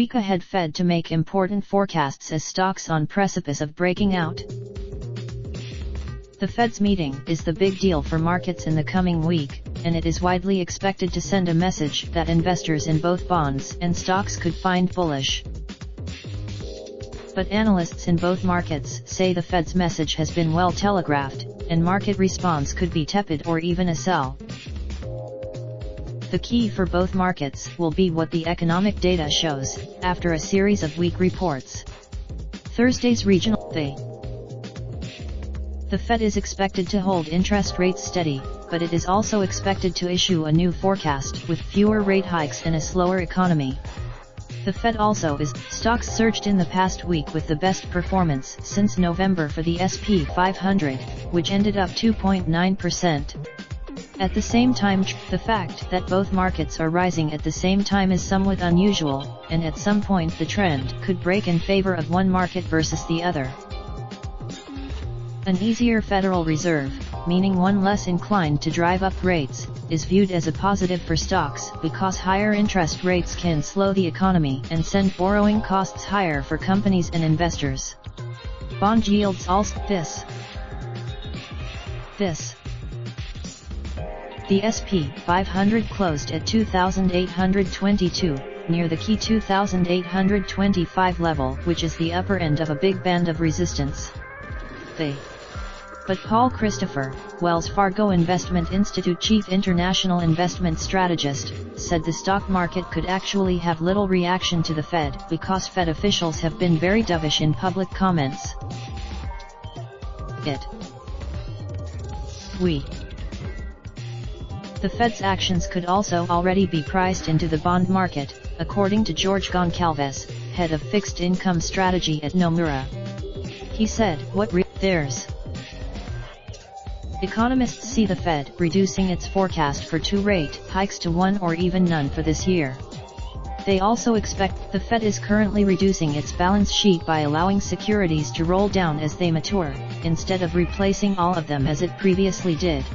week ahead Fed to make important forecasts as stocks on precipice of breaking out. The Fed's meeting is the big deal for markets in the coming week, and it is widely expected to send a message that investors in both bonds and stocks could find bullish. But analysts in both markets say the Fed's message has been well telegraphed, and market response could be tepid or even a sell. The key for both markets will be what the economic data shows, after a series of weak reports. Thursday's regional day. The Fed is expected to hold interest rates steady, but it is also expected to issue a new forecast with fewer rate hikes and a slower economy. The Fed also is. Stocks surged in the past week with the best performance since November for the S&P 500, which ended up 2.9%. At the same time, the fact that both markets are rising at the same time is somewhat unusual, and at some point the trend could break in favor of one market versus the other. An easier Federal Reserve, meaning one less inclined to drive up rates, is viewed as a positive for stocks because higher interest rates can slow the economy and send borrowing costs higher for companies and investors. Bond yields also. The S&P 500 closed at 2,822, near the key 2,825 level, which is the upper end of a big band of resistance. But Paul Christopher, Wells Fargo Investment Institute chief international investment strategist, said the stock market could actually have little reaction to the Fed because Fed officials have been very dovish in public comments. The Fed's actions could also already be priced into the bond market, according to George Goncalves, head of fixed income strategy at Nomura. He said, there's economists see the Fed reducing its forecast for 2 rate hikes to 1 or even none for this year. They also expect. The Fed is currently reducing its balance sheet by allowing securities to roll down as they mature, instead of replacing all of them as it previously did.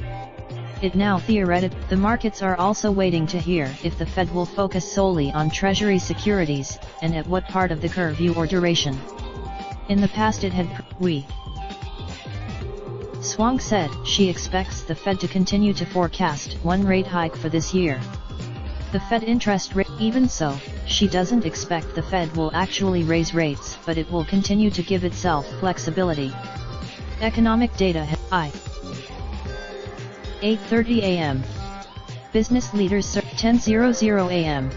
It now theoretically. The markets are also waiting to hear if the Fed will focus solely on Treasury securities, and at what part of the curve or duration. In the past it had. Swang said she expects the Fed to continue to forecast 1 rate hike for this year. The Fed interest rate. Even so, she doesn't expect the Fed will actually raise rates, but it will continue to give itself flexibility. Economic data. 8:30 a.m. Business leaders. 10:00 a.m.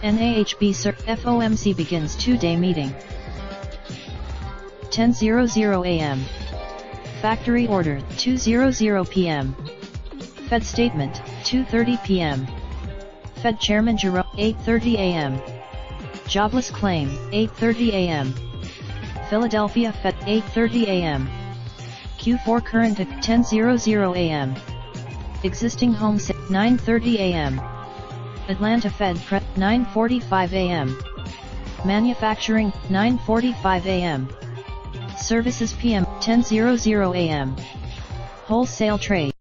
NAHB FOMC begins 2-day meeting. 10:00 a.m. Factory order. 2:00 p.m. Fed statement. 2:30 p.m. Fed Chairman Jerome. 8:30 a.m. Jobless claim. 8:30 a.m. Philadelphia Fed. 8:30 a.m. Q4 current at 10:00 a.m. Existing home sale. 9:30 a.m. Atlanta Fed Prep. 9:45 a.m. Manufacturing. 9:45 a.m. Services PM. 10:00 a.m. Wholesale trade.